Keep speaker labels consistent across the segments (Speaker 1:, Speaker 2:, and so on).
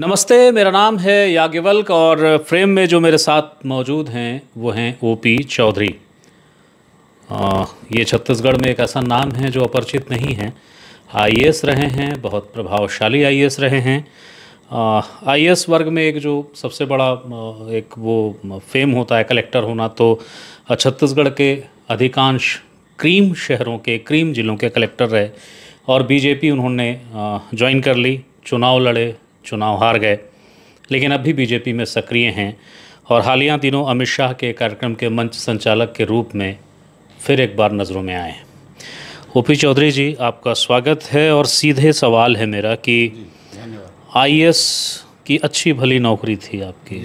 Speaker 1: नमस्ते, मेरा नाम है याज्ञवल्क और फ्रेम में जो मेरे साथ मौजूद हैं वो हैं ओपी चौधरी। ये छत्तीसगढ़ में एक ऐसा नाम है जो अपरिचित नहीं है। आईएएस रहे हैं, बहुत प्रभावशाली आईएएस रहे हैं। आईएएस वर्ग में एक जो सबसे बड़ा एक वो फेम होता है कलेक्टर होना, तो छत्तीसगढ़ के अधिकांश क्रीम शहरों के, क्रीम जिलों के कलेक्टर रहे और बीजेपी उन्होंने ज्वाइन कर ली, चुनाव लड़े, चुनाव हार गए, लेकिन अब भी बीजेपी में सक्रिय हैं और हालिया दिनों अमित शाह के कार्यक्रम के मंच संचालक के रूप में फिर एक बार नज़रों में आए हैं। ओपी चौधरी जी, आपका स्वागत है और सीधे सवाल है मेरा कि आईएएस की अच्छी भली नौकरी थी आपकी,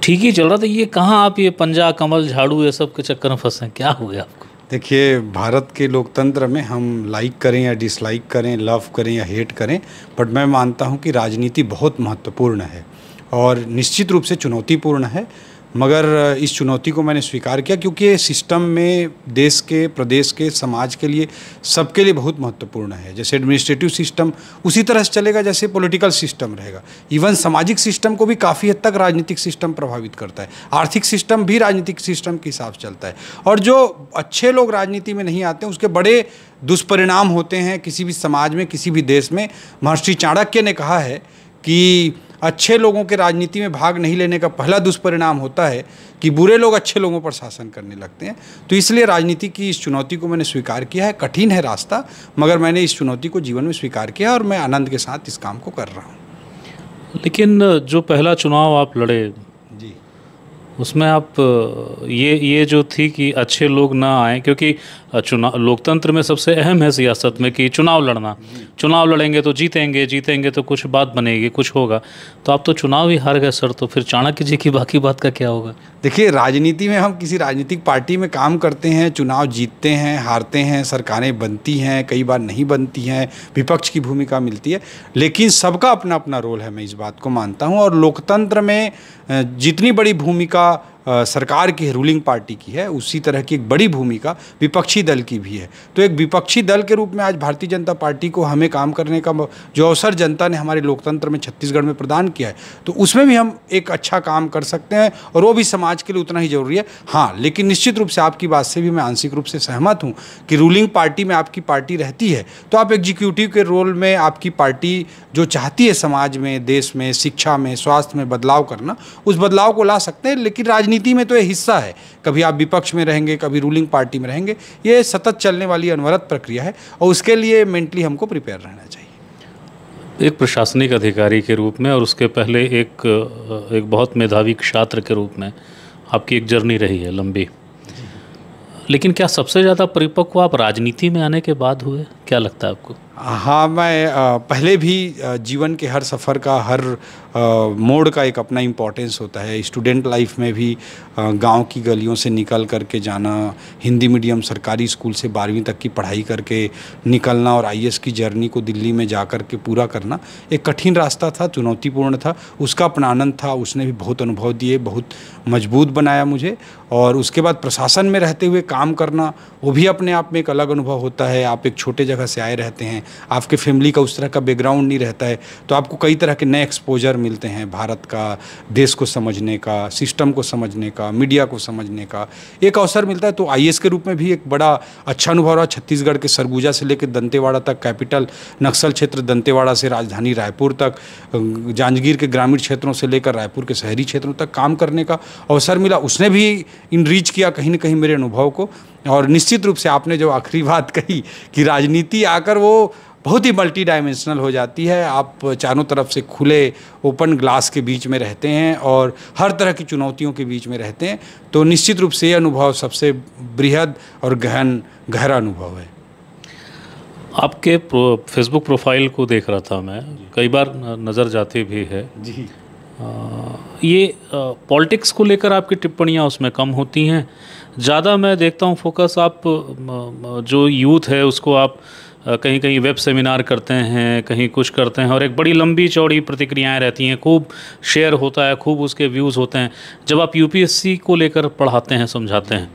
Speaker 1: ठीक ही चल रहा था, ये कहाँ आप ये पंजा कमल झाड़ू ये सब के चक्कर में फंसे, क्या हो गया आपको?
Speaker 2: देखिए, भारत के लोकतंत्र में हम लाइक करें या डिसलाइक करें, लव करें या हेट करें, बट मैं मानता हूं कि राजनीति बहुत महत्वपूर्ण है और निश्चित रूप से चुनौतीपूर्ण है। मगर इस चुनौती को मैंने स्वीकार किया क्योंकि ये सिस्टम में देश के, प्रदेश के, समाज के लिए, सबके लिए बहुत महत्वपूर्ण है। जैसे एडमिनिस्ट्रेटिव सिस्टम उसी तरह से चलेगा जैसे पॉलिटिकल सिस्टम रहेगा। इवन सामाजिक सिस्टम को भी काफ़ी हद तक राजनीतिक सिस्टम प्रभावित करता है। आर्थिक सिस्टम भी राजनीतिक सिस्टम के हिसाब से चलता है और जो अच्छे लोग राजनीति में नहीं आते हैं उसके बड़े दुष्परिणाम होते हैं किसी भी समाज में, किसी भी देश में। महर्षि चाणक्य ने कहा है कि अच्छे लोगों के राजनीति में भाग नहीं लेने का पहला दुष्परिणाम होता है कि बुरे लोग अच्छे लोगों पर शासन करने लगते हैं। तो इसलिए राजनीति की इस चुनौती को मैंने स्वीकार किया है। कठिन है रास्ता, मगर मैंने इस चुनौती को जीवन में स्वीकार किया और मैं आनंद के साथ इस काम को कर रहा हूँ।
Speaker 1: लेकिन जो पहला चुनाव आप लड़े
Speaker 2: जी,
Speaker 1: उसमें आप ये जो थी कि अच्छे लोग ना आए, क्योंकि चुनाव लोकतंत्र में सबसे अहम है सियासत में कि चुनाव लड़ना, चुनाव लड़ेंगे तो जीतेंगे तो कुछ बात बनेगी, कुछ होगा। तो आप तो चुनाव ही हार गए सर, तो फिर चाणक्य जी की बाकी बात का क्या होगा?
Speaker 2: देखिए, राजनीति में हम किसी राजनीतिक पार्टी में काम करते हैं, चुनाव जीतते हैं, हारते हैं, सरकारें बनती हैं, कई बार नहीं बनती हैं, विपक्ष की भूमिका मिलती है, लेकिन सबका अपना अपना रोल है, मैं इस बात को मानता हूँ। और लोकतंत्र में जितनी बड़ी भूमिका सरकार की है, रूलिंग पार्टी की है, उसी तरह की एक बड़ी भूमिका विपक्षी दल की भी है। तो एक विपक्षी दल के रूप में आज भारतीय जनता पार्टी को हमें काम करने का जो अवसर जनता ने हमारे लोकतंत्र में छत्तीसगढ़ में प्रदान किया है, तो उसमें भी हम एक अच्छा काम कर सकते हैं और वो भी समाज के लिए उतना ही ज़रूरी है। हाँ, लेकिन निश्चित रूप से आपकी बात से भी मैं आंशिक रूप से सहमत हूँ कि रूलिंग पार्टी में आपकी पार्टी रहती है तो आप एग्जीक्यूटिव के रोल में आपकी पार्टी जो चाहती है समाज में, देश में, शिक्षा में, स्वास्थ्य में बदलाव करना, उस बदलाव को ला सकते हैं। लेकिन राजनीति में तो ये हिस्सा है, कभी आप विपक्ष में रहेंगे, कभी रूलिंग पार्टी में रहेंगे, ये सतत चलने वाली अनवरत प्रक्रिया है और उसके लिए मेंटली हमको प्रिपेयर रहना चाहिए।
Speaker 1: एक प्रशासनिक अधिकारी के रूप में और उसके पहले एक बहुत मेधावी छात्र के रूप में आपकी एक जर्नी रही है लंबी, लेकिन क्या सबसे ज़्यादा परिपक्व आप राजनीति में आने के बाद हुए? क्या लगता है आपको?
Speaker 2: हाँ, मैं पहले भी जीवन के हर सफ़र का, हर मोड़ का एक अपना इम्पोर्टेंस होता है। स्टूडेंट लाइफ में भी गांव की गलियों से निकल करके जाना, हिंदी मीडियम सरकारी स्कूल से 12वीं तक की पढ़ाई करके निकलना और आईएएस की जर्नी को दिल्ली में जा कर के पूरा करना एक कठिन रास्ता था, चुनौतीपूर्ण था। उसका अपना आनंद था, उसने भी बहुत अनुभव दिए, बहुत मजबूत बनाया मुझे। और उसके बाद प्रशासन में रहते हुए काम करना, वो भी अपने आप में एक अलग अनुभव होता है। आप एक छोटे जगह से आए रहते हैं, आपके फैमिली का उस तरह का बैकग्राउंड नहीं रहता है, तो आपको कई तरह के नए एक्सपोजर मिलते हैं, भारत का, देश को समझने का, सिस्टम को समझने का, मीडिया को समझने का एक अवसर मिलता है। तो आईएएस के रूप में भी एक बड़ा अच्छा अनुभव रहा। छत्तीसगढ़ के सरगुजा से लेकर दंतेवाड़ा तक, कैपिटल नक्सल क्षेत्र दंतेवाड़ा से राजधानी रायपुर तक, जांजगीर के ग्रामीण क्षेत्रों से लेकर रायपुर के शहरी क्षेत्रों तक काम करने का अवसर मिला। उसने भी इनरीच किया कहीं ना कहीं मेरे अनुभव को। और निश्चित रूप से आपने जो आखिरी बात कही कि राजनीति आकर वो बहुत ही मल्टी डायमेंशनल हो जाती है। आप चारों तरफ से खुले ओपन ग्लास के बीच में रहते हैं और हर तरह की चुनौतियों के बीच में रहते हैं। तो निश्चित रूप से ये अनुभव सबसे बृहद और गहरा अनुभव है।
Speaker 1: आपके फेसबुक प्रोफाइल को देख रहा था मैं, कई बार नज़र जाती भी है
Speaker 2: जी।
Speaker 1: ये पॉलिटिक्स को लेकर आपकी टिप्पणियाँ उसमें कम होती हैं, ज़्यादा मैं देखता हूँ फोकस आप जो यूथ है उसको आप कहीं कहीं वेब सेमिनार करते हैं, कहीं कुछ करते हैं और एक बड़ी लंबी चौड़ी प्रतिक्रियाएं रहती हैं, खूब शेयर होता है, खूब उसके व्यूज़ होते हैं। जब आप यूपीएससी को लेकर पढ़ाते हैं, समझाते हैं,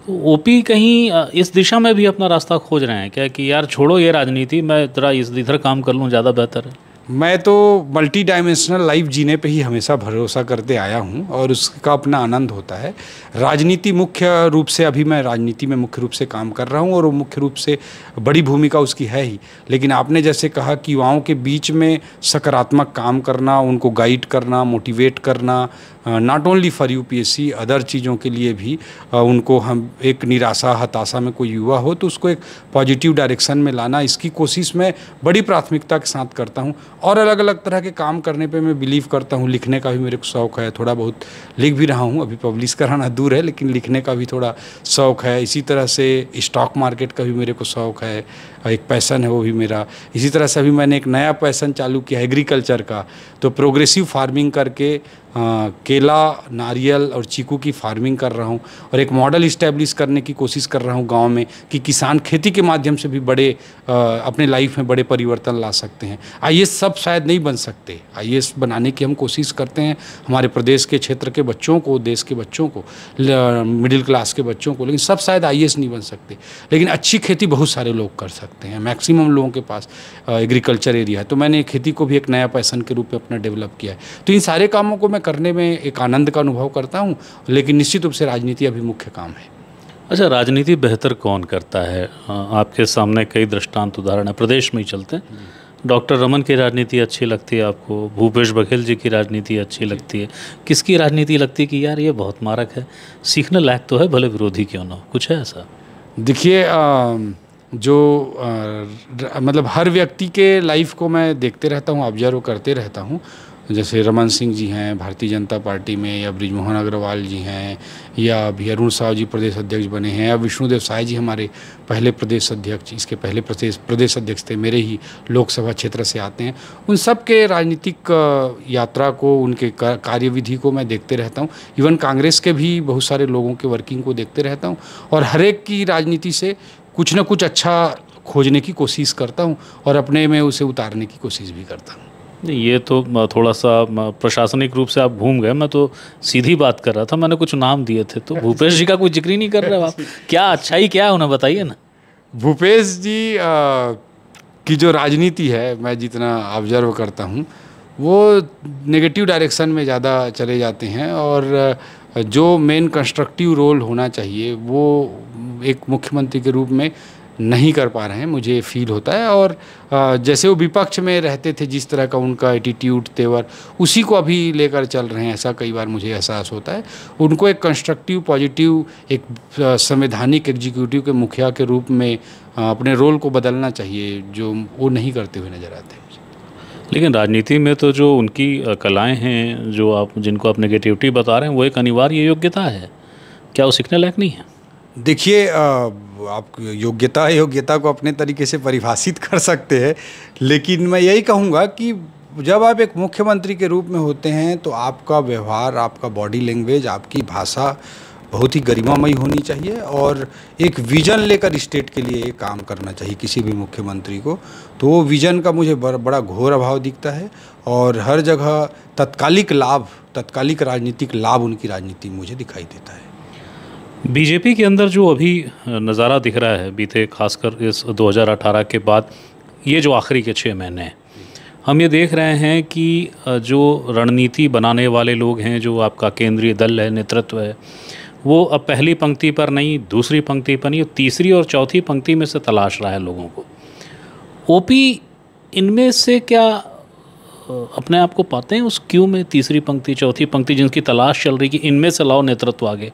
Speaker 1: तो ओपी कहीं इस दिशा में भी अपना रास्ता खोज रहे हैं क्या कि यार छोड़ो ये राजनीति, मैं ज़रा इधर काम कर लूँ, ज़्यादा बेहतर है?
Speaker 2: मैं तो मल्टी डायमेंशनल लाइफ जीने पे ही हमेशा भरोसा करते आया हूँ और उसका अपना आनंद होता है। राजनीति मुख्य रूप से, अभी मैं राजनीति में मुख्य रूप से काम कर रहा हूँ और वो मुख्य रूप से बड़ी भूमिका उसकी है ही। लेकिन आपने जैसे कहा कि युवाओं के बीच में सकारात्मक काम करना, उनको गाइड करना, मोटिवेट करना, not only for UPSC, other चीज़ों के लिए भी उनको हम एक निराशा हताशा में कोई युवा हो तो उसको एक पॉजिटिव डायरेक्शन में लाना, इसकी कोशिश मैं बड़ी प्राथमिकता के साथ करता हूँ। और अलग अलग तरह के काम करने पे मैं बिलीव करता हूँ। लिखने का भी मेरे को शौक़ है, थोड़ा बहुत लिख भी रहा हूँ, अभी पब्लिश कराना दूर है, लेकिन लिखने का भी थोड़ा शौक़ है। इसी तरह से स्टॉक मार्केट का भी मेरे को शौक़ है, एक पैसन है वो भी मेरा। इसी तरह से अभी मैंने एक नया पैसन चालू किया एग्रीकल्चर का, तो प्रोग्रेसिव फार्मिंग करके केला, नारियल और चीकू की फार्मिंग कर रहा हूँ और एक मॉडल इस्टेब्लिश करने की कोशिश कर रहा हूँ गांव में कि किसान खेती के माध्यम से भी बड़े अपने लाइफ में बड़े परिवर्तन ला सकते हैं। आईएएस सब शायद नहीं बन सकते, आईएएस बनाने की हम कोशिश करते हैं हमारे प्रदेश के क्षेत्र के बच्चों को, देश के बच्चों को, मिडिल क्लास के बच्चों को, लेकिन सब शायद आईएएस नहीं बन सकते। लेकिन अच्छी खेती बहुत सारे लोग कर सकते हैं, मैक्सिमम लोगों के पास एग्रीकल्चर एरिया है। तो मैंने खेती को भी एक नया पैशन के रूप में अपना डेवलप किया है। तो इन सारे कामों को मैं करने में एक आनंद का अनुभव करता हूं, लेकिन निश्चित रूप से राजनीति अभी मुख्य काम है।
Speaker 1: अच्छा, राजनीति बेहतर कौन करता है? आपके सामने कई दृष्टांत उदाहरण है, प्रदेश में ही चलते हैं। डॉक्टर रमन की राजनीति अच्छी लगती है आपको, भूपेश बघेल जी की राजनीति अच्छी लगती है, किसकी राजनीति लगती है कि यार ये बहुत मारक है, सीखने लायक तो है, भले विरोधी क्यों ना हो? कुछ है ऐसा?
Speaker 2: देखिए, मतलब हर व्यक्ति के लाइफ को मैं देखते रहता हूँ, ऑब्जर्व करते रहता हूँ। जैसे रमन सिंह जी हैं भारतीय जनता पार्टी में, या बृजमोहन अग्रवाल जी हैं, या अभी अरुण साव जी प्रदेश अध्यक्ष बने हैं, या विष्णुदेव साय जी हमारे पहले प्रदेश अध्यक्ष, इसके पहले प्रदेश अध्यक्ष थे, मेरे ही लोकसभा क्षेत्र से आते हैं। उन सब के राजनीतिक यात्रा को, उनके कार्यविधि को मैं देखते रहता हूँ। इवन कांग्रेस के भी बहुत सारे लोगों के वर्किंग को देखते रहता हूँ और हर एक की राजनीति से कुछ ना कुछ अच्छा खोजने की कोशिश करता हूँ और अपने में उसे उतारने की कोशिश भी करता हूँ।
Speaker 1: ये तो थोड़ा सा प्रशासनिक रूप से आप घूम गए, मैं तो सीधी बात कर रहा था, मैंने कुछ नाम दिए थे तो भूपेश जी का कोई जिक्र ही नहीं कर रहे आप। क्या अच्छाई क्या है उन्हें बताइए ना।
Speaker 2: भूपेश जी की जो राजनीति है, मैं जितना ऑब्जर्व करता हूँ, वो नेगेटिव डायरेक्शन में ज़्यादा चले जाते हैं और जो मेन कंस्ट्रक्टिव रोल होना चाहिए वो एक मुख्यमंत्री के रूप में नहीं कर पा रहे हैं, मुझे फील होता है। और जैसे वो विपक्ष में रहते थे, जिस तरह का उनका एटीट्यूड, तेवर, उसी को अभी लेकर चल रहे हैं, ऐसा कई बार मुझे एहसास होता है। उनको एक कंस्ट्रक्टिव, पॉजिटिव, एक संवैधानिक एग्जीक्यूटिव के मुखिया के रूप में अपने रोल को बदलना चाहिए, जो वो नहीं करते हुए नज़र आते हैं।
Speaker 1: लेकिन राजनीति में तो जो उनकी कलाएँ हैं, जो आप जिनको आप नेगेटिविटी बता रहे हैं, वो एक अनिवार्य योग्यता है, क्या वो सीखने लायक नहीं है?
Speaker 2: देखिए, आप योग्यता को अपने तरीके से परिभाषित कर सकते हैं, लेकिन मैं यही कहूँगा कि जब आप एक मुख्यमंत्री के रूप में होते हैं तो आपका व्यवहार, आपका बॉडी लैंग्वेज, आपकी भाषा बहुत ही गरिमामयी होनी चाहिए और एक विजन लेकर स्टेट के लिए काम करना चाहिए किसी भी मुख्यमंत्री को। तो वो विजन का मुझे बड़ा घोर अभाव दिखता है और हर जगह तत्कालिक राजनीतिक लाभ उनकी राजनीति मुझे दिखाई देता है।
Speaker 1: बीजेपी के अंदर जो अभी नज़ारा दिख रहा है, बीते खासकर इस 2018 के बाद ये जो आखिरी के 6 महीने हैं, हम ये देख रहे हैं कि जो रणनीति बनाने वाले लोग हैं, जो आपका केंद्रीय दल है, नेतृत्व है, वो अब पहली पंक्ति पर नहीं, दूसरी पंक्ति पर नहीं, तीसरी और चौथी पंक्ति में से तलाश रहा है लोगों को। ओपी इनमें से क्या अपने आप को पाते हैं उस क्यू में, तीसरी पंक्ति, चौथी पंक्ति, जिनकी तलाश चल रही कि इनमें से लाओ नेतृत्व आगे?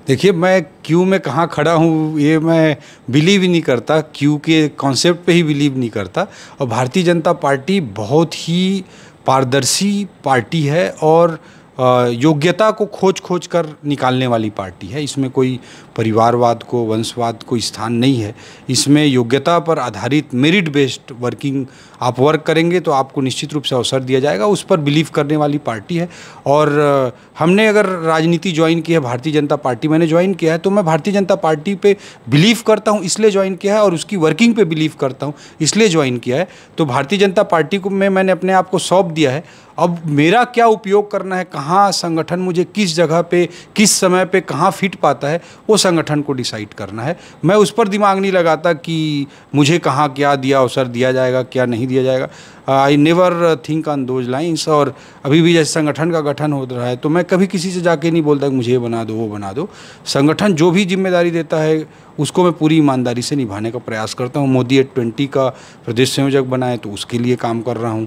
Speaker 2: देखिए, मैं क्यू में कहाँ खड़ा हूँ ये मैं बिलीव ही नहीं करता, क्यू के कॉन्सेप्ट पे ही बिलीव नहीं करता। और भारतीय जनता पार्टी बहुत ही पारदर्शी पार्टी है और योग्यता को खोज कर निकालने वाली पार्टी है। इसमें कोई परिवारवाद को, वंशवाद को स्थान नहीं है। इसमें योग्यता पर आधारित मेरिट बेस्ड वर्किंग, आप वर्क करेंगे तो आपको निश्चित रूप से अवसर दिया जाएगा, उस पर बिलीव करने वाली पार्टी है। और हमने अगर राजनीति ज्वाइन की है, भारतीय जनता पार्टी मैंने ज्वाइन किया है, तो मैं भारतीय जनता पार्टी पे बिलीव करता हूँ इसलिए ज्वाइन किया है और उसकी वर्किंग पे बिलीव करता हूँ इसलिए ज्वाइन किया है। तो भारतीय जनता पार्टी को मैंने अपने आप को सौंप दिया है। अब मेरा क्या उपयोग करना है, कहाँ संगठन मुझे किस जगह पे, किस समय पे कहाँ फिट पाता है, वो संगठन को डिसाइड करना है। मैं उस पर दिमाग नहीं लगाता कि मुझे कहाँ क्या अवसर दिया जाएगा, क्या नहीं दिया जाएगा। I never think on those lines. और अभी भी जैसे संगठन का गठन हो रहा है तो मैं कभी किसी से जाके नहीं बोलता कि मुझे ये बना दो वो बना दो। संगठन जो भी जिम्मेदारी देता है उसको मैं पूरी ईमानदारी से निभाने का प्रयास करता हूँ। मोदी G20 का प्रदेश संयोजक बनाए तो उसके लिए काम कर रहा हूँ।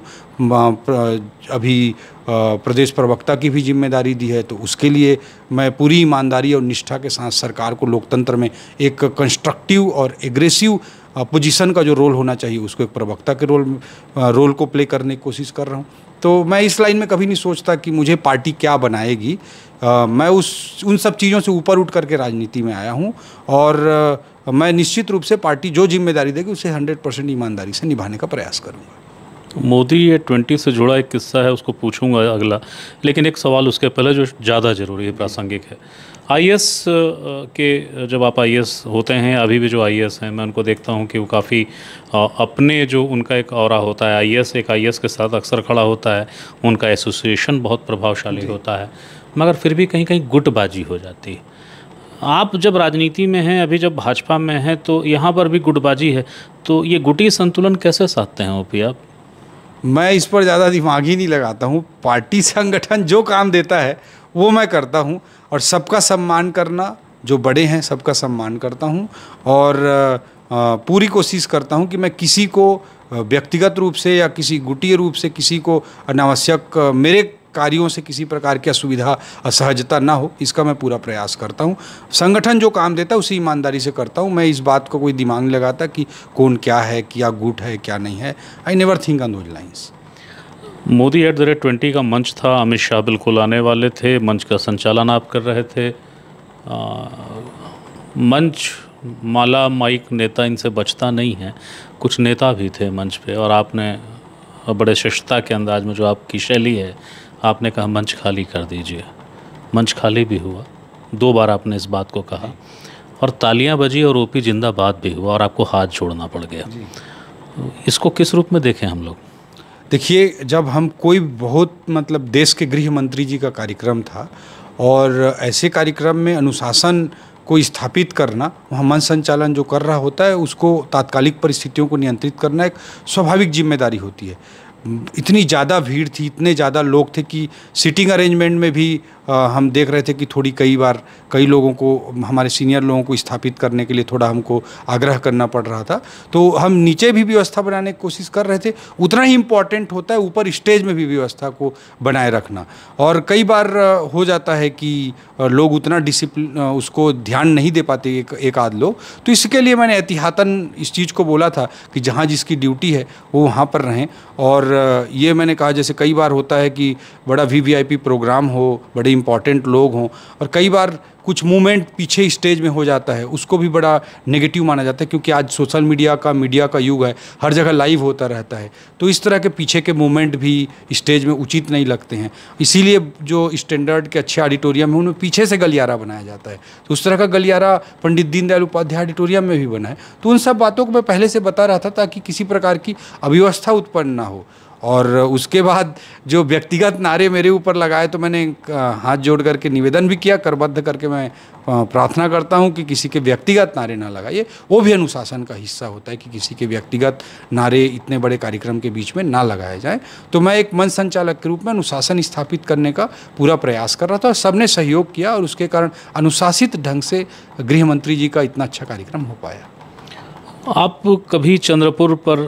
Speaker 2: अभी प्रदेश प्रवक्ता की भी जिम्मेदारी दी है तो उसके लिए मैं पूरी ईमानदारी और निष्ठा के साथ सरकार को लोकतंत्र में एक कंस्ट्रक्टिव और एग्रेसिव पोजीशन का जो रोल होना चाहिए उसको एक प्रवक्ता के रोल को प्ले करने की कोशिश कर रहा हूँ। तो मैं इस लाइन में कभी नहीं सोचता कि मुझे पार्टी क्या बनाएगी। मैं उन सब चीज़ों से ऊपर उठ करके राजनीति में आया हूँ और मैं निश्चित रूप से पार्टी जो जिम्मेदारी देगी उसे 100% ईमानदारी से निभाने का प्रयास करूँगा।
Speaker 1: मोदी G20 से जुड़ा एक किस्सा है, उसको पूछूंगा अगला, लेकिन एक सवाल उसके पहले जो ज़्यादा ज़रूरी है, प्रासंगिक है। IAS के जब आप IAS होते हैं, अभी भी जो IAS हैं मैं उनको देखता हूं कि वो काफ़ी अपने जो उनका एक ऑरा होता है, IAS के साथ अक्सर खड़ा होता है, उनका एसोसिएशन बहुत प्रभावशाली होता है, मगर फिर भी कहीं कहीं गुटबाजी हो जाती है। आप जब राजनीति में हैं, अभी जब भाजपा में हैं, तो यहाँ पर भी गुटबाजी है, तो ये गुटी संतुलन कैसे साधते हैं ओपी आप?
Speaker 2: मैं इस पर ज़्यादा दिमाग ही नहीं लगाता हूँ। पार्टी संगठन जो काम देता है वो मैं करता हूँ और सबका सम्मान करना, जो बड़े हैं सबका सम्मान करता हूँ और पूरी कोशिश करता हूँ कि मैं किसी को व्यक्तिगत रूप से या किसी गुटीय रूप से किसी को अनावश्यक मेरे कार्यों से किसी प्रकार की असुविधा असहजता ना हो, इसका मैं पूरा प्रयास करता हूँ। संगठन जो काम देता है उसे ईमानदारी से करता हूँ। मैं इस बात को कोई दिमाग नहीं लगाता कि कौन क्या है, क्या गुट है क्या नहीं है। I never think on those lines.
Speaker 1: Modi G20 का मंच था, अमित शाह बिल्कुल आने वाले थे, मंच का संचालन आप कर रहे थे। मंच माला माइक नेता इनसे बचता नहीं है, कुछ नेता भी थे मंच पे और आपने बड़े शिष्टता के अंदाज में, जो आपकी शैली है, आपने कहा मंच खाली कर दीजिए। मंच खाली भी हुआ, 2 बार आपने इस बात को कहा और तालियां बजी और ओपी जिंदाबाद भी हुआ और आपको हाथ जोड़ना पड़ गया। इसको किस रूप में देखें हम लोग?
Speaker 2: देखिए, जब हम कोई बहुत मतलब देश के गृह मंत्री जी का कार्यक्रम था और ऐसे कार्यक्रम में अनुशासन को स्थापित करना, वहाँ मंच संचालन जो कर रहा होता है उसको तात्कालिक परिस्थितियों को नियंत्रित करना एक स्वाभाविक जिम्मेदारी होती है। इतनी ज़्यादा भीड़ थी, इतने ज़्यादा लोग थे कि सीटिंग अरेंजमेंट में भी हम देख रहे थे कि थोड़ी कई बार कई लोगों को, हमारे सीनियर लोगों को स्थापित करने के लिए थोड़ा हमको आग्रह करना पड़ रहा था। तो हम नीचे भी व्यवस्था बनाने की कोशिश कर रहे थे। उतना ही इम्पॉर्टेंट होता है ऊपर स्टेज में भी व्यवस्था को बनाए रखना। और कई बार हो जाता है कि लोग उतना डिसिप्लिन उसको ध्यान नहीं दे पाते एक आध लोग। तो इसके लिए मैंने एहतियातन इस चीज़ को बोला था कि जहाँ जिसकी ड्यूटी है वो वहाँ पर रहें। और ये मैंने कहा, जैसे कई बार होता है कि बड़ा VVIP प्रोग्राम हो, बड़े इम्पॉर्टेंट लोग हों और कई बार कुछ मूवमेंट पीछे स्टेज में हो जाता है, उसको भी बड़ा नेगेटिव माना जाता है, क्योंकि आज सोशल मीडिया का युग है, हर जगह लाइव होता रहता है। तो इस तरह के पीछे के मूवमेंट भी स्टेज में उचित नहीं लगते हैं। इसीलिए जो स्टैंडर्ड के अच्छे ऑडिटोरियम है उनमें पीछे से गलियारा बनाया जाता है। तो उस तरह का गलियारा पंडित दीनदयाल उपाध्याय ऑडिटोरियम में भी बना है। तो उन सब बातों को मैं पहले से बता रहा था ताकि किसी प्रकार की अव्यवस्था उत्पन्न ना हो। और उसके बाद जो व्यक्तिगत नारे मेरे ऊपर लगाए तो मैंने हाथ जोड़ करके निवेदन भी किया, करबद्ध करके मैं प्रार्थना करता हूं कि किसी के व्यक्तिगत नारे ना लगाइए। वो भी अनुशासन का हिस्सा होता है कि किसी के व्यक्तिगत नारे इतने बड़े कार्यक्रम के बीच में ना लगाए जाए। तो मैं एक मंच संचालक के रूप में अनुशासन स्थापित करने का पूरा प्रयास कर रहा था और सबने सहयोग किया और उसके कारण अनुशासित ढंग से गृह मंत्री जी का इतना अच्छा कार्यक्रम हो पाया।
Speaker 1: आप कभी चंद्रपुर पर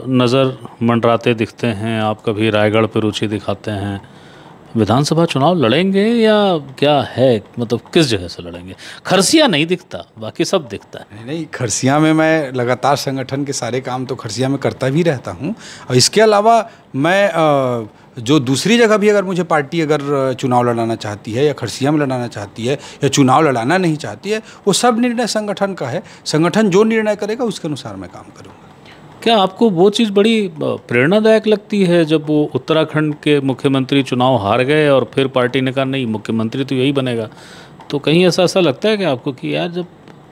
Speaker 1: नज़र मंडराते दिखते हैं, आप कभी रायगढ़ पर रुचि दिखाते हैं। विधानसभा चुनाव लड़ेंगे या क्या है, मतलब किस जगह से लड़ेंगे? खरसिया नहीं दिखता, बाकी सब दिखता है।
Speaker 2: नहीं, खरसिया में मैं लगातार संगठन के सारे काम तो खरसिया में करता भी रहता हूँ। और इसके अलावा मैं जो दूसरी जगह भी अगर मुझे पार्टी अगर चुनाव लड़ाना चाहती है या खरसिया में लड़ाना चाहती है या चुनाव लड़ाना नहीं चाहती है, वो सब निर्णय संगठन का है। संगठन जो निर्णय करेगा उसके अनुसार मैं काम करूँगा।
Speaker 1: क्या आपको वो चीज़ बड़ी प्रेरणादायक लगती है जब वो उत्तराखंड के मुख्यमंत्री चुनाव हार गए और फिर पार्टी ने कहा नहीं मुख्यमंत्री तो यही बनेगा? तो कहीं ऐसा लगता है कि आपको कि यार जब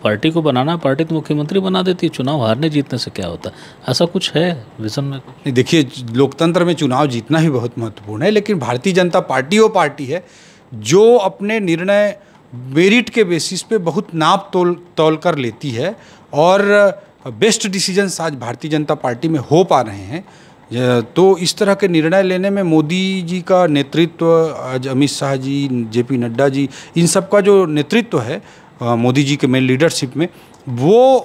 Speaker 1: पार्टी को बनाना, पार्टी तो मुख्यमंत्री बना देती है, चुनाव हारने जीतने से क्या होता है? ऐसा कुछ है विजन में?
Speaker 2: नहीं, देखिए, लोकतंत्र में चुनाव जीतना ही बहुत महत्वपूर्ण है, लेकिन भारतीय जनता पार्टी वो पार्टी है जो अपने निर्णय मेरिट के बेसिस पे बहुत नाप तोल कर लेती है और बेस्ट डिसीजंस आज भारतीय जनता पार्टी में हो पा रहे हैं। तो इस तरह के निर्णय लेने में मोदी जी का नेतृत्व, आज अमित शाह जी, जेपी नड्डा जी, इन सब का जो नेतृत्व है मोदी जी के मेन लीडरशिप में, वो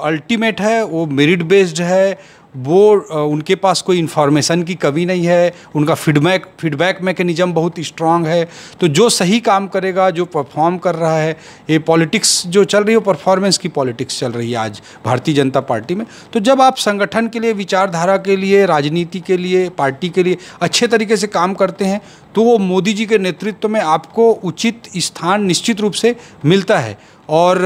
Speaker 2: अल्टीमेट है, वो मेरिट बेस्ड है, वो उनके पास कोई इन्फॉर्मेशन की कमी नहीं है, उनका फीडबैक मैकेनिज्म बहुत स्ट्रांग है। तो जो सही काम करेगा, जो परफॉर्म कर रहा है, ये पॉलिटिक्स जो चल रही है, परफॉर्मेंस की पॉलिटिक्स चल रही है आज भारतीय जनता पार्टी में। तो जब आप संगठन के लिए, विचारधारा के लिए, राजनीति के लिए, पार्टी के लिए अच्छे तरीके से काम करते हैं, तो वो मोदी जी के नेतृत्व में आपको उचित स्थान निश्चित रूप से मिलता है। और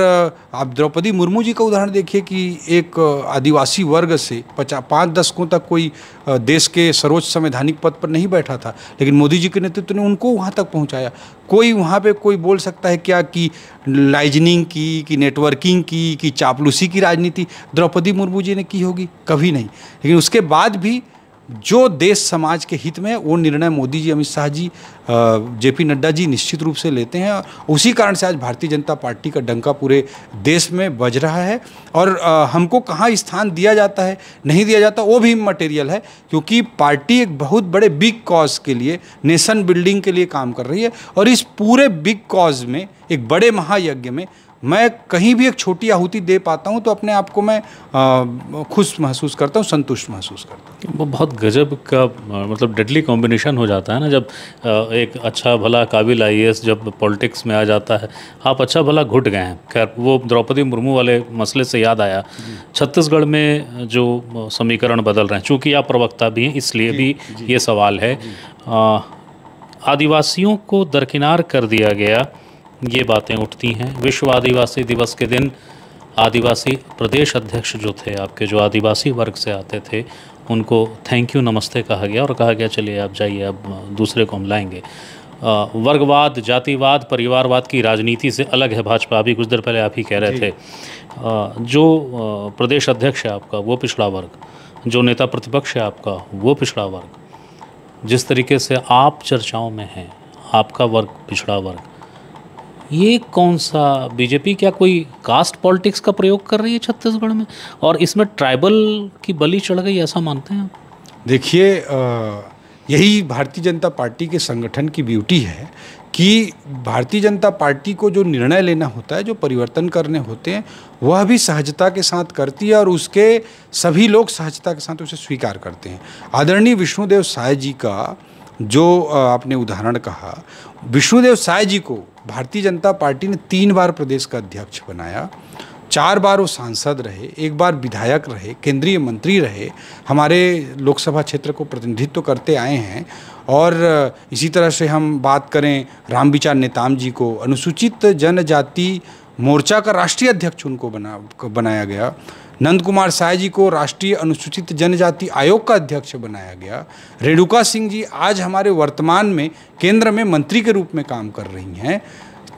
Speaker 2: आप द्रौपदी मुर्मू जी का उदाहरण देखिए कि एक आदिवासी वर्ग से 5 दशकों तक कोई देश के सर्वोच्च संवैधानिक पद पर नहीं बैठा था, लेकिन मोदी जी के नेतृत्व ने उनको वहाँ तक पहुँचाया। कोई वहाँ पे कोई बोल सकता है क्या कि लाइजनिंग की, कि नेटवर्किंग की, कि चापलूसी की राजनीति द्रौपदी मुर्मू जी ने की होगी? कभी नहीं। लेकिन उसके बाद भी जो देश समाज के हित में है, वो निर्णय मोदी जी, अमित शाह जी, जेपी नड्डा जी निश्चित रूप से लेते हैं। उसी कारण से आज भारतीय जनता पार्टी का डंका पूरे देश में बज रहा है। और हमको कहाँ स्थान दिया जाता है, नहीं दिया जाता, वो भी मटेरियल है, क्योंकि पार्टी एक बहुत बड़े बिग कॉज के लिए, नेशन बिल्डिंग के लिए काम कर रही है। और इस पूरे बिग कॉज में, एक बड़े महायज्ञ में, मैं कहीं भी एक छोटी आहुति दे पाता हूं तो अपने आप को मैं खुश महसूस करता हूं, संतुष्ट महसूस करता हूं।
Speaker 1: वो बहुत गजब का मतलब डेडली कॉम्बिनेशन हो जाता है ना, जब एक अच्छा भला काबिल आईएएस जब पॉलिटिक्स में आ जाता है। आप अच्छा भला घुट गए हैं। खैर, वो द्रौपदी मुर्मू वाले मसले से याद आया, छत्तीसगढ़ में जो समीकरण बदल रहे हैं, चूँकि आप प्रवक्ता भी हैं इसलिए भी ये सवाल है, आदिवासियों को दरकिनार कर दिया गया, ये बातें उठती हैं। विश्व आदिवासी दिवस के दिन आदिवासी प्रदेश अध्यक्ष जो थे आपके, जो आदिवासी वर्ग से आते थे, उनको थैंक यू नमस्ते कहा गया और कहा गया चलिए आप जाइए, अब दूसरे को हम लाएंगे। वर्गवाद, जातिवाद, परिवारवाद की राजनीति से अलग है भाजपा। अभी कुछ देर पहले आप ही कह रहे थे, जो प्रदेश अध्यक्ष है आपका वो पिछड़ा वर्ग, जो नेता प्रतिपक्ष है आपका वो पिछड़ा वर्ग, जिस तरीके से आप चर्चाओं में हैं, आपका वर्ग पिछड़ा वर्ग, ये कौन सा बीजेपी क्या कोई कास्ट पॉलिटिक्स का प्रयोग कर रही है छत्तीसगढ़ में, और इसमें ट्राइबल की बलि चढ़ गई, ऐसा मानते हैं आप?
Speaker 2: देखिए, यही भारतीय जनता पार्टी के संगठन की ब्यूटी है कि भारतीय जनता पार्टी को जो निर्णय लेना होता है, जो परिवर्तन करने होते हैं, वह भी सहजता के साथ करती है और उसके सभी लोग सहजता के साथ उसे स्वीकार करते हैं। आदरणीय विष्णुदेव साय जी का जो आपने उदाहरण कहा, विष्णुदेव साय जी को भारतीय जनता पार्टी ने 3 बार प्रदेश का अध्यक्ष बनाया, 4 बार वो सांसद रहे, 1 बार विधायक रहे, केंद्रीय मंत्री रहे, हमारे लोकसभा क्षेत्र को प्रतिनिधित्व करते आए हैं। और इसी तरह से हम बात करें रामविचार नेताम जी को, अनुसूचित जनजाति मोर्चा का राष्ट्रीय अध्यक्ष उनको बनाया गया। नंद कुमार साय जी को राष्ट्रीय अनुसूचित जनजाति आयोग का अध्यक्ष बनाया गया। रेणुका सिंह जी आज हमारे वर्तमान में केंद्र में मंत्री के रूप में काम कर रही हैं।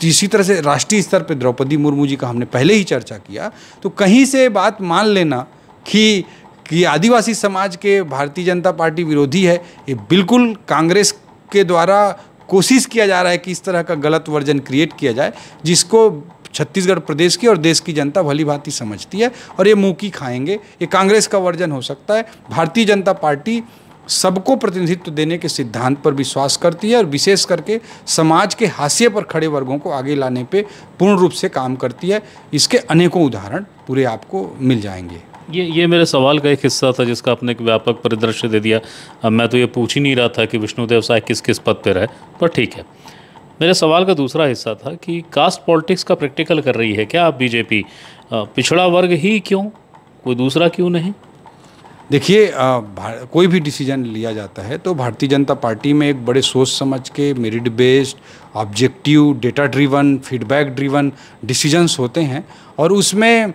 Speaker 2: इसी तरह से राष्ट्रीय स्तर पर द्रौपदी मुर्मू जी का हमने पहले ही चर्चा किया। तो कहीं से बात मान लेना कि आदिवासी समाज के भारतीय जनता पार्टी विरोधी है, ये बिल्कुल कांग्रेस के द्वारा कोशिश किया जा रहा है कि इस तरह का गलत वर्जन क्रिएट किया जाए, जिसको छत्तीसगढ़ प्रदेश की और देश की जनता भली भांति समझती है और ये मुँह की खाएंगे। ये कांग्रेस का वर्जन हो सकता है। भारतीय जनता पार्टी सबको प्रतिनिधित्व देने के सिद्धांत पर विश्वास करती है और विशेष करके समाज के हाशिए पर खड़े वर्गों को आगे लाने पे पूर्ण रूप से काम करती है। इसके अनेकों उदाहरण पूरे आपको मिल जाएंगे।
Speaker 1: ये मेरे सवाल का एक हिस्सा था जिसका आपने एक व्यापक परिदृश्य दे दिया। अब मैं तो ये पूछ ही नहीं रहा था कि विष्णुदेव साय किस किस पद पर रहे, पर ठीक है। मेरे सवाल का दूसरा हिस्सा था कि कास्ट पॉलिटिक्स का प्रैक्टिकल कर रही है क्या आप बीजेपी? पिछड़ा वर्ग ही क्यों, कोई दूसरा क्यों नहीं?
Speaker 2: देखिए, कोई भी डिसीजन लिया जाता है तो भारतीय जनता पार्टी में एक बड़े सोच समझ के, merit based, objective, data driven, feedback driven decisions होते हैं। और उसमें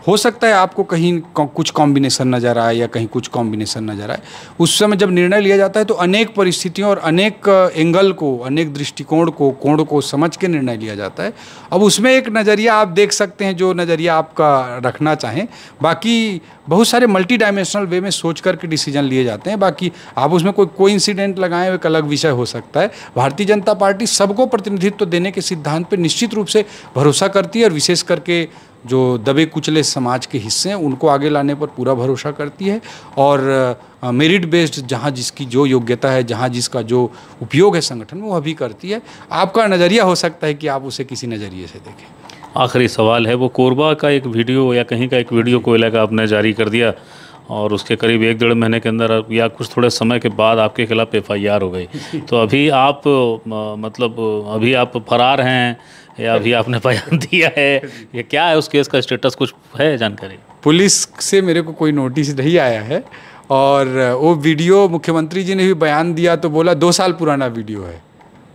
Speaker 2: हो सकता है आपको कहीं कुछ कॉम्बिनेशन नज़र आए या कहीं कुछ कॉम्बिनेशन नज़र आए। उस समय जब निर्णय लिया जाता है तो अनेक परिस्थितियों और अनेक एंगल को, अनेक दृष्टिकोण को, कोण को समझ के निर्णय लिया जाता है। अब उसमें एक नज़रिया आप देख सकते हैं, जो नज़रिया आपका रखना चाहें। बाकी बहुत सारे मल्टी डायमेंशनल वे में सोच करके डिसीजन लिए जाते हैं। बाकी आप उसमें कोई इंसिडेंट लगाएं, एक अलग विषय हो सकता है। भारतीय जनता पार्टी सबको प्रतिनिधित्व देने के सिद्धांत पर निश्चित रूप से भरोसा करती है और विशेष करके जो दबे कुचले समाज के हिस्से हैं उनको आगे लाने पर पूरा भरोसा करती है, और मेरिट बेस्ड जहाँ जिसकी जो योग्यता है, जहाँ जिसका जो उपयोग है संगठन में, वह भी करती है। आपका नज़रिया हो सकता है कि आप उसे किसी नज़रिए से देखें।
Speaker 1: आखिरी सवाल है, वो कोरबा का एक वीडियो या कहीं का एक वीडियो कोयला का आपने जारी कर दिया और उसके करीब 1-1.5 महीने के अंदर या कुछ थोड़े समय के बाद आपके खिलाफ FIR हो गई, तो अभी आप मतलब अभी आप फरार हैं या अभी आपने बयान दिया है, ये क्या है उस केस का स्टेटस, कुछ है जानकारी?
Speaker 2: पुलिस से मेरे को कोई नोटिस नहीं आया है, और वो वीडियो मुख्यमंत्री जी ने भी बयान दिया तो बोला 2 साल पुराना वीडियो है।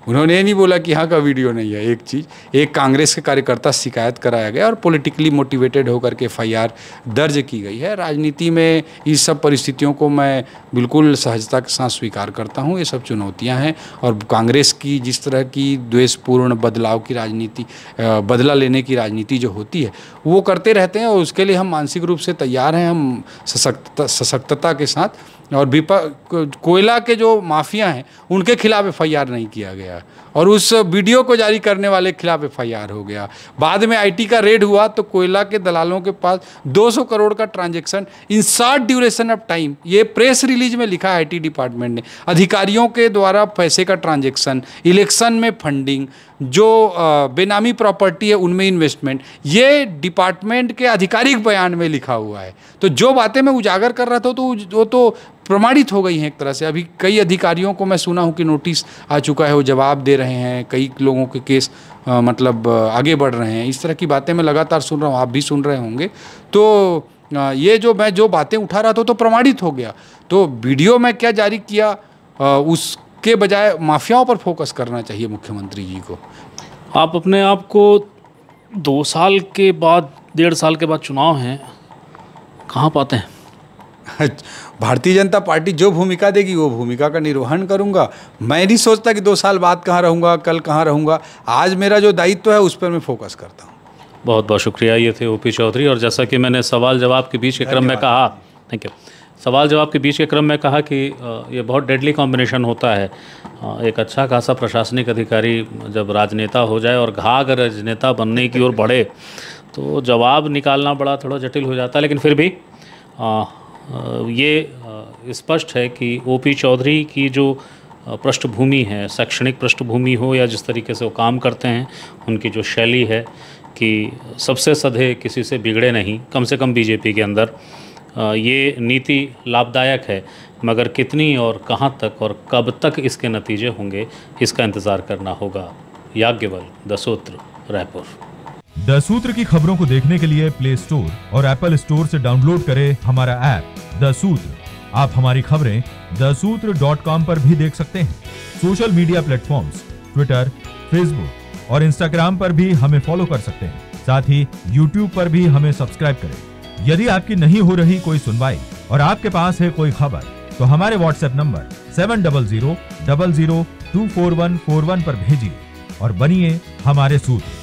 Speaker 2: उन्होंने ये नहीं बोला कि यहाँ का वीडियो नहीं है। एक चीज़, एक कांग्रेस के कार्यकर्ता शिकायत कराया गया और पॉलिटिकली मोटिवेटेड होकर के FIR दर्ज की गई है। राजनीति में इस सब परिस्थितियों को मैं बिल्कुल सहजता के साथ स्वीकार करता हूँ। ये सब चुनौतियाँ हैं, और कांग्रेस की जिस तरह की द्वेषपूर्ण बदलाव की राजनीति, बदला लेने की राजनीति जो होती है, वो करते रहते हैं, और उसके लिए हम मानसिक रूप से तैयार हैं। हम सशक्तता के साथ, और कोयला के जो माफिया हैं उनके खिलाफ FIR नहीं किया गया, और उस वीडियो को जारी करने वाले के खिलाफ FIR हो गया। बाद में IT का रेड हुआ तो कोयला के दलालों के पास 200 करोड़ का transaction in short duration of time, ये प्रेस रिलीज में लिखा है IT डिपार्टमेंट ने, अधिकारियों के द्वारा पैसे का ट्रांजैक्शन, इलेक्शन में फंडिंग, जो बेनामी प्रॉपर्टी है उनमें इन्वेस्टमेंट, ये डिपार्टमेंट के आधिकारिक बयान में लिखा हुआ है। तो जो बातें मैं उजागर कर रहा था तो वो तो प्रमाणित हो गई हैं एक तरह से। अभी कई अधिकारियों को मैं सुना हूँ कि नोटिस आ चुका है, वो जवाब दे रहे हैं, कई लोगों के केस मतलब आगे बढ़ रहे हैं। इस तरह की बातें मैं लगातार सुन रहा हूँ, आप भी सुन रहे होंगे। तो ये जो बातें उठा रहा था तो प्रमाणित हो गया। तो वीडियो में क्या जारी किया, उसके बजाय माफियाओं पर फोकस करना चाहिए मुख्यमंत्री जी को।
Speaker 1: आप अपने आप को 2 साल के बाद, 1.5 साल के बाद चुनाव हैं, कहाँ पाते हैं?
Speaker 2: भारतीय जनता पार्टी जो भूमिका देगी वो भूमिका का निर्वहन करूंगा। मैं नहीं सोचता कि 2 साल बाद कहाँ रहूँगा, कल कहाँ रहूँगा। आज मेरा जो दायित्व है उस पर मैं फोकस करता हूँ।
Speaker 1: बहुत बहुत शुक्रिया। ये थे OP चौधरी। और जैसा कि मैंने सवाल जवाब के बीच के क्रम में कहा, थैंक यू, सवाल जवाब के बीच के क्रम में कहा कि ये बहुत डेडली कॉम्बिनेशन होता है। एक अच्छा खासा प्रशासनिक अधिकारी जब राजनेता हो जाए और घाघ राजनेता बनने की ओर बढ़े तो जवाब निकालना बड़ा थोड़ा जटिल हो जाता है। लेकिन फिर भी ये स्पष्ट है कि OP चौधरी की जो पृष्ठभूमि है, शैक्षणिक पृष्ठभूमि हो या जिस तरीके से वो काम करते हैं, उनकी जो शैली है कि सबसे सधे किसी से बिगड़े नहीं, कम से कम बीजेपी के अंदर ये नीति लाभदायक है। मगर कितनी और कहाँ तक और कब तक इसके नतीजे होंगे, इसका इंतज़ार करना होगा। याज्ञवल, द सूत्र, रायपुर।
Speaker 3: द सूत्र की खबरों को देखने के लिए प्ले स्टोर और एप्पल स्टोर से डाउनलोड करें हमारा ऐप द सूत्र। आप हमारी खबरें thesutra.com पर भी देख सकते हैं। Social media platforms Twitter, Facebook और इंस्टाग्राम पर भी हमें फॉलो कर सकते हैं। साथ ही यूट्यूब पर भी हमें सब्सक्राइब करें। यदि आपकी नहीं हो रही कोई सुनवाई और आपके पास है कोई खबर, तो हमारे व्हाट्सएप नंबर 70000024141 पर भेजिए और बनिए हमारे सूत्र।